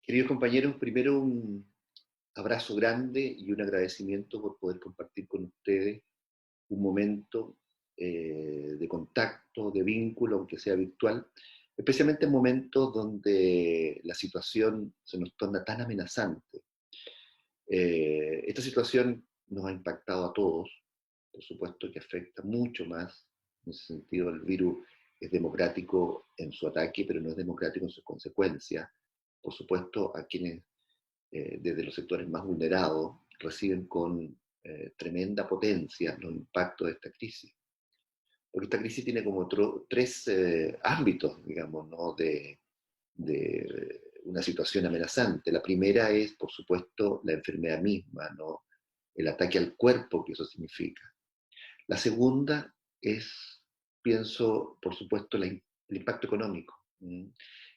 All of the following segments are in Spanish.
Queridos compañeros, primero un abrazo grande y un agradecimiento por poder compartir con ustedes un momento de contacto, de vínculo, aunque sea virtual, especialmente en momentos donde la situación se nos torna tan amenazante. Esta situación nos ha impactado a todos, por supuesto que afecta mucho más, en ese sentido el virus es democrático en su ataque, pero no es democrático en sus consecuencias. Por supuesto, a quienes desde los sectores más vulnerados reciben con tremenda potencia los impactos de esta crisis. Porque esta crisis tiene como tres ámbitos, digamos, ¿no? de una situación amenazante. La primera es, por supuesto, la enfermedad misma, ¿no? El ataque al cuerpo que eso significa. La segunda es, pienso, por supuesto, el impacto económico,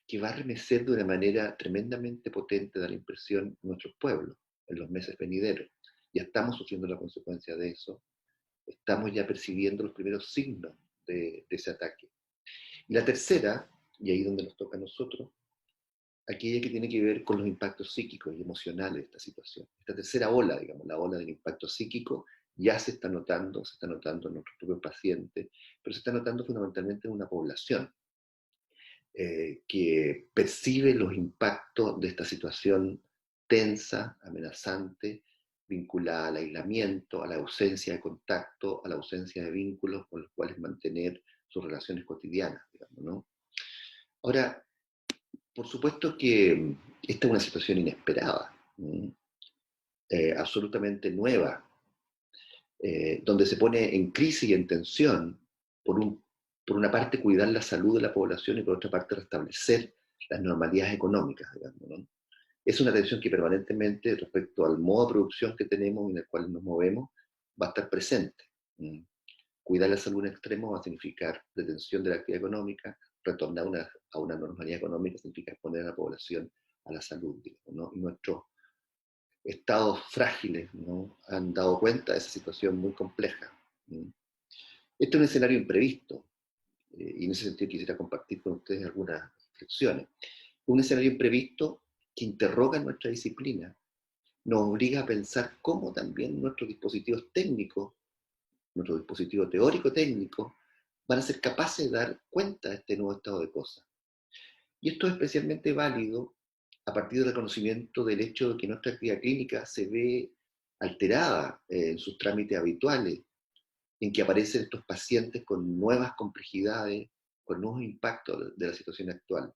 que va a remecer de una manera tremendamente potente, da la impresión, en nuestros pueblos en los meses venideros. Ya estamos sufriendo la consecuencia de eso, estamos ya percibiendo los primeros signos de ese ataque. Y la tercera, y ahí donde nos toca a nosotros, aquella que tiene que ver con los impactos psíquicos y emocionales de esta situación. Esta tercera ola, digamos, la ola del impacto psíquico, ya se está notando en nuestros propios pacientes, pero se está notando fundamentalmente en una población que percibe los impactos de esta situación tensa, amenazante, vinculada al aislamiento, a la ausencia de contacto, a la ausencia de vínculos con los cuales mantener sus relaciones cotidianas, digamos, ¿no? Ahora, por supuesto que esta es una situación inesperada, absolutamente nueva, donde se pone en crisis y en tensión, por, por una parte, cuidar la salud de la población y por otra parte, restablecer las normalidades económicas, digamos, ¿no? Es una tensión que permanentemente, respecto al modo de producción que tenemos y en el cual nos movemos, va a estar presente. Cuidar la salud en extremo va a significar detención de la actividad económica, retornar a una normalidad económica significa exponer a la población a la salud, digamos, ¿no? Y nuestros estados frágiles, ¿no? Han dado cuenta de esa situación muy compleja. Este es un escenario imprevisto, y en ese sentido quisiera compartir con ustedes algunas reflexiones. Un escenario imprevisto que interroga nuestra disciplina, nos obliga a pensar cómo también nuestros dispositivos técnicos, nuestro dispositivo teórico-técnico, van a ser capaces de dar cuenta de este nuevo estado de cosas. Y esto es especialmente válido a partir del reconocimiento del hecho de que nuestra actividad clínica se ve alterada en sus trámites habituales, en que aparecen estos pacientes con nuevas complejidades, con nuevos impactos de la situación actual.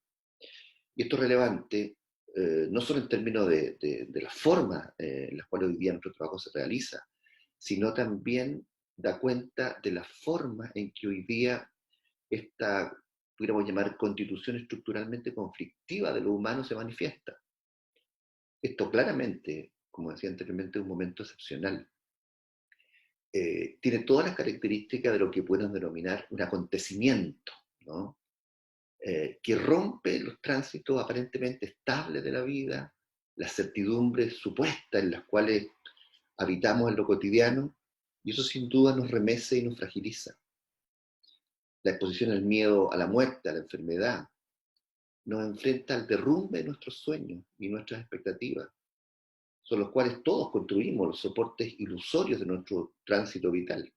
Y esto es relevante no solo en términos de la forma en la cual hoy día nuestro trabajo se realiza, sino también da cuenta de la forma en que hoy día esta, pudiéramos llamar, constitución estructuralmente conflictiva de lo humano se manifiesta. Esto claramente, como decía anteriormente, es un momento excepcional. Tiene todas las características de lo que pueden denominar un acontecimiento, ¿no? Que rompe los tránsitos aparentemente estables de la vida, las certidumbres supuestas en las cuales habitamos en lo cotidiano, y eso sin duda nos remece y nos fragiliza. La exposición al miedo a la muerte, a la enfermedad, nos enfrenta al derrumbe de nuestros sueños y nuestras expectativas, sobre los cuales todos construimos los soportes ilusorios de nuestro tránsito vital.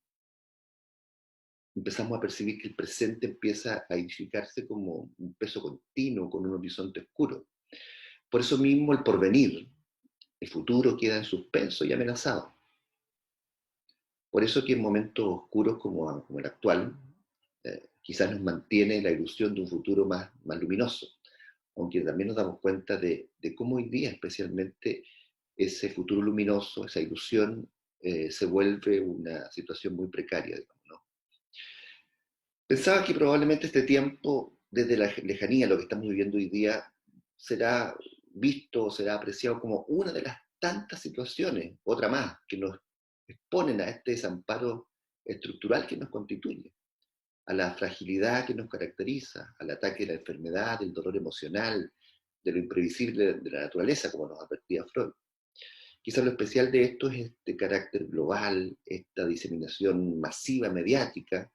Empezamos a percibir que el presente empieza a edificarse como un peso continuo con un horizonte oscuro. Por eso mismo el porvenir, el futuro, queda en suspenso y amenazado. Por eso que en momentos oscuros como el actual, quizás nos mantiene la ilusión de un futuro más luminoso, aunque también nos damos cuenta de cómo hoy día especialmente ese futuro luminoso, esa ilusión, se vuelve una situación muy precaria, digamos, ¿no? Pensaba que probablemente este tiempo, desde la lejanía, lo que estamos viviendo hoy día, será visto, será apreciado como una de las tantas situaciones, otra más, que nos exponen a este desamparo estructural que nos constituye, a la fragilidad que nos caracteriza, al ataque de la enfermedad, del dolor emocional, de lo imprevisible de la naturaleza, como nos advertía Freud. Quizás lo especial de esto es este carácter global, esta diseminación masiva mediática,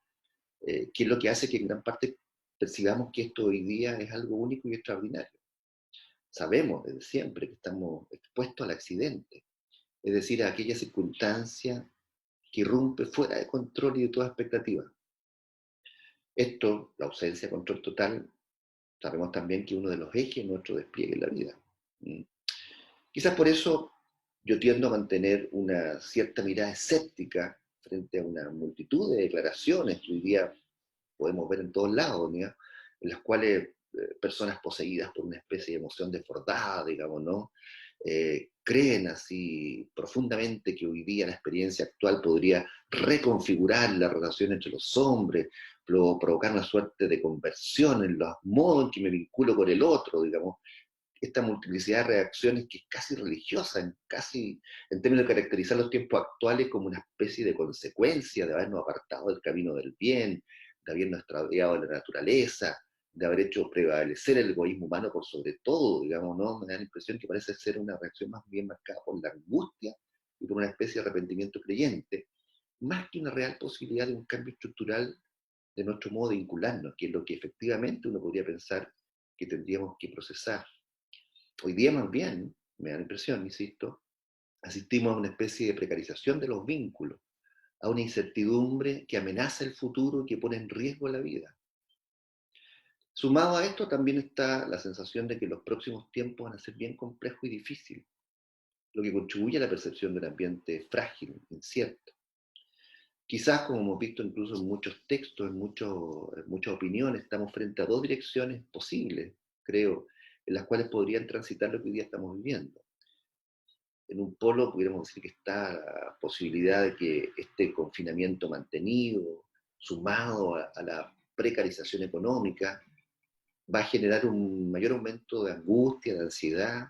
que es lo que hace que en gran parte percibamos que esto hoy día es algo único y extraordinario. sabemos desde siempre que estamos expuestos al accidente, es decir, a aquella circunstancia que irrumpe fuera de control y de toda expectativa. Esto, la ausencia de control total, sabemos también que es uno de los ejes de nuestro despliegue en la vida. ¿Mm? Quizás por eso yo tiendo a mantener una cierta mirada escéptica frente a una multitud de declaraciones que hoy día podemos ver en todos lados, ¿no? En las cuales personas poseídas por una especie de emoción desbordada, digamos, ¿no? Creen así profundamente que hoy día la experiencia actual podría reconfigurar la relación entre los hombres, provocar una suerte de conversión en los modos en que me vinculo con el otro, digamos, esta multiplicidad de reacciones que es casi religiosa, en términos de caracterizar los tiempos actuales como una especie de consecuencia de habernos apartado del camino del bien, de habernos extraviado de la naturaleza, de haber hecho prevalecer el egoísmo humano por sobre todo, digamos, ¿no? Me da la impresión que parece ser una reacción más bien marcada por la angustia y por una especie de arrepentimiento creyente, más que una real posibilidad de un cambio estructural de nuestro modo de vincularnos, que es lo que efectivamente uno podría pensar que tendríamos que procesar. Hoy día más bien, me da la impresión, insisto, asistimos a una especie de precarización de los vínculos, a una incertidumbre que amenaza el futuro y que pone en riesgo la vida. Sumado a esto también está la sensación de que los próximos tiempos van a ser bien complejos y difíciles, lo que contribuye a la percepción de un ambiente frágil, incierto. Quizás, como hemos visto incluso en muchos textos, en muchas opiniones, estamos frente a dos direcciones posibles, creo, en las cuales podrían transitar lo que hoy día estamos viviendo. En un polo pudiéramos decir que está la posibilidad de que este confinamiento mantenido, sumado a la precarización económica, va a generar un mayor aumento de angustia, de ansiedad,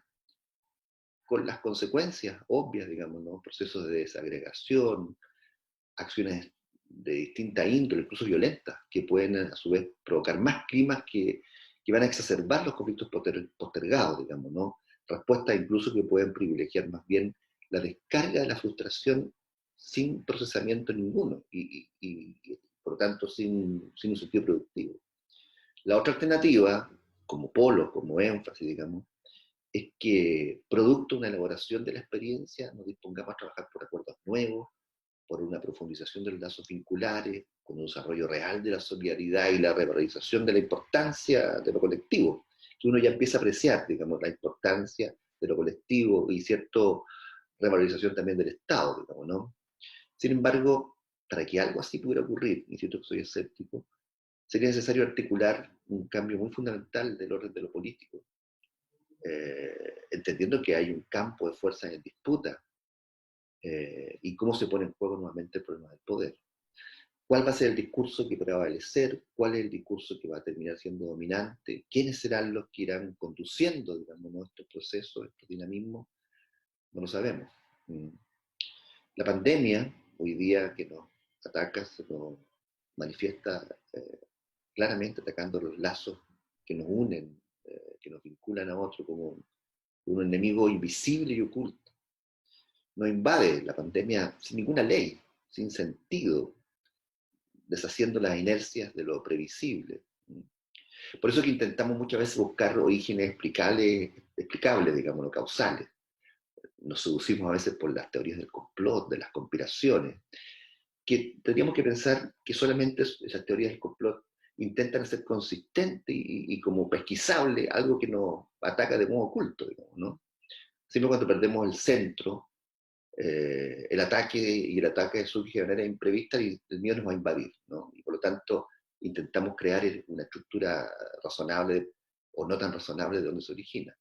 con las consecuencias obvias, digamos, ¿no? Procesos de desagregación, acciones de distinta índole, incluso violentas, que pueden a su vez provocar más climas que van a exacerbar los conflictos postergados, digamos, ¿no? Respuestas incluso que pueden privilegiar más bien la descarga de la frustración sin procesamiento ninguno y por lo tanto sin un sentido productivo. La otra alternativa, como polo, como énfasis, digamos, es que producto de una elaboración de la experiencia nos dispongamos a trabajar por acuerdos nuevos, por una profundización de los lazos vinculares, con un desarrollo real de la solidaridad y la revalorización de la importancia de lo colectivo, que uno ya empieza a apreciar, digamos, la importancia de lo colectivo y cierta revalorización también del Estado, digamos, ¿no? Sin embargo, para que algo así pudiera ocurrir, y siento que soy escéptico, sería necesario articular un cambio muy fundamental del orden de lo político, entendiendo que hay un campo de fuerzas en disputa, y cómo se pone en juego nuevamente el problema del poder. ¿Cuál va a ser el discurso que va a prevalecer? ¿Cuál es el discurso que va a terminar siendo dominante? ¿Quiénes serán los que irán conduciendo, digamos, ¿no? estos procesos, estos dinamismos? No lo sabemos. La pandemia, hoy día que nos ataca, se nos manifiesta claramente atacando los lazos que nos unen, que nos vinculan a otro como un enemigo invisible y oculto. Nos invade la pandemia sin ninguna ley, sin sentido, deshaciendo las inercias de lo previsible. Por eso que intentamos muchas veces buscar orígenes explicables, digamos, no causales. Nos seducimos a veces por las teorías del complot, de las conspiraciones, que tendríamos que pensar que solamente esas teorías del complot intentan ser consistentes y como pesquisable algo que nos ataca de modo oculto, digamos, ¿no? Siempre cuando perdemos el centro, el ataque surge de manera imprevista y el miedo nos va a invadir, ¿no? Y por lo tanto intentamos crear una estructura razonable o no tan razonable de donde se origina.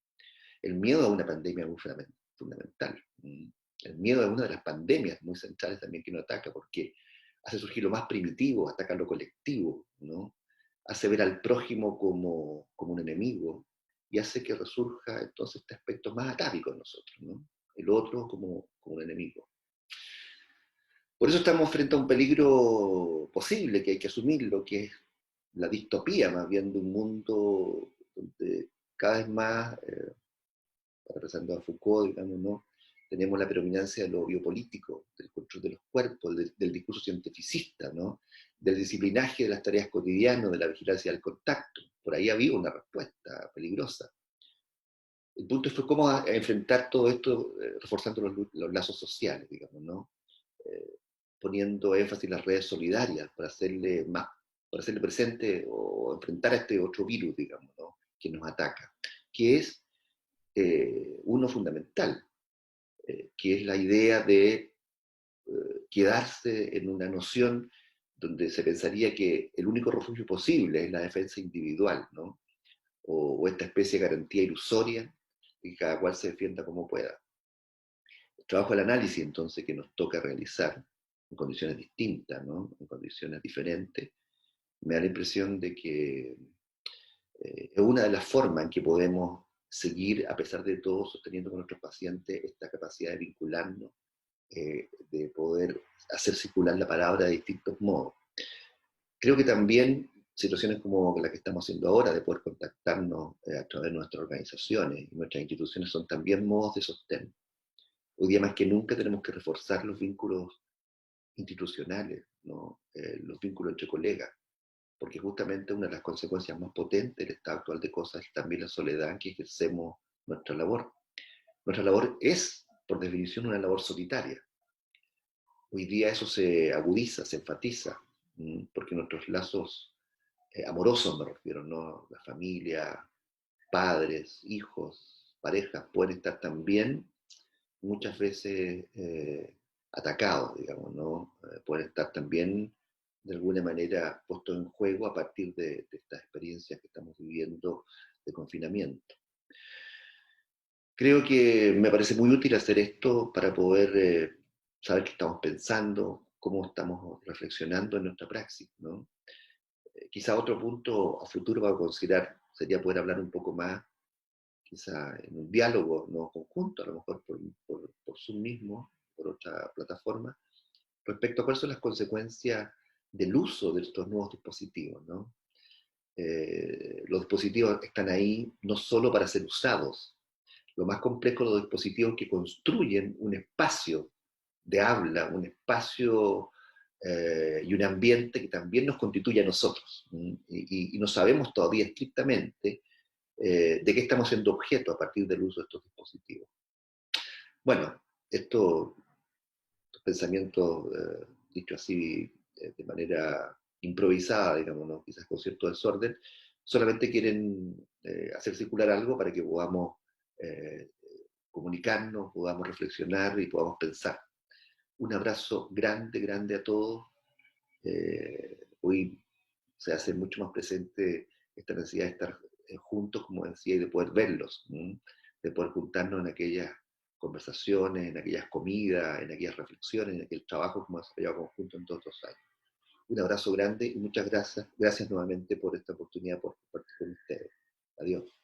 El miedo a una pandemia es muy fundamental. El miedo es una de las pandemias muy centrales también que nos ataca porque hace surgir lo más primitivo, ataca lo colectivo, ¿no? Hace ver al prójimo como un enemigo y hace que resurja entonces este aspecto más atávico en nosotros, ¿no? El otro como un enemigo. Por eso estamos frente a un peligro posible que hay que asumirlo, que es la distopía más bien de un mundo donde cada vez más, representando a Foucault, digamos, ¿no? Tenemos la predominancia de lo biopolítico, del control de los cuerpos, del discurso cientificista, ¿no? Del disciplinaje de las tareas cotidianas, de la vigilancia del contacto. Por ahí había una respuesta peligrosa. el punto fue cómo enfrentar todo esto, reforzando los lazos sociales, digamos, ¿no? Eh, poniendo énfasis en las redes solidarias para hacerle presente o enfrentar a este otro virus, digamos, ¿no? Que nos ataca, que es uno fundamental, que es la idea de quedarse en una noción donde se pensaría que el único refugio posible es la defensa individual, ¿no? O esta especie de garantía ilusoria y cada cual se defienda como pueda. El trabajo del análisis, entonces, que nos toca realizar en condiciones distintas, ¿no? En condiciones diferentes, me da la impresión de que es una de las formas en que podemos seguir, a pesar de todo, sosteniendo con nuestros pacientes esta capacidad de vincularnos, de poder hacer circular la palabra de distintos modos. Creo que también situaciones como la que estamos haciendo ahora, de poder contactarnos a través de nuestras organizaciones y nuestras instituciones, son también modos de sostén. Hoy día más que nunca tenemos que reforzar los vínculos institucionales, ¿no? Los vínculos entre colegas, porque justamente una de las consecuencias más potentes del estado actual de cosas es también la soledad en que ejercemos nuestra labor. Nuestra labor es, por definición, una labor solitaria. Hoy día eso se agudiza, se enfatiza, porque nuestros lazos amorosos, me refiero, ¿no? La familia, padres, hijos, parejas, pueden estar también muchas veces atacados, digamos, ¿no? Pueden estar también de alguna manera puestos en juego a partir de estas experiencias que estamos viviendo de confinamiento. Creo que me parece muy útil hacer esto para poder saber qué estamos pensando, cómo estamos reflexionando en nuestra praxis, ¿no? Quizá otro punto a futuro para considerar sería poder hablar un poco más, quizá en un diálogo no conjunto, a lo mejor por Zoom mismo, por otra plataforma, respecto a cuáles son las consecuencias del uso de estos nuevos dispositivos, ¿no? Los dispositivos están ahí no solo para ser usados. Lo más complejo de los dispositivos que construyen un espacio de habla, un espacio y un ambiente que también nos constituye a nosotros. Y no sabemos todavía estrictamente de qué estamos siendo objeto a partir del uso de estos dispositivos. Bueno, estos pensamientos, dicho así de manera improvisada, digamos, ¿no? Quizás con cierto desorden, solamente quieren hacer circular algo para que podamos eh, comunicarnos, podamos reflexionar y podamos pensar. Un abrazo grande, grande a todos. Hoy se hace mucho más presente esta necesidad de estar juntos, como decía, y de poder verlos, de poder juntarnos en aquellas conversaciones, en aquellas comidas, en aquellas reflexiones, en aquel trabajo que hemos desarrollado conjunto en todos los años. Un abrazo grande y muchas gracias. Gracias nuevamente por esta oportunidad, por compartir con ustedes. Adiós.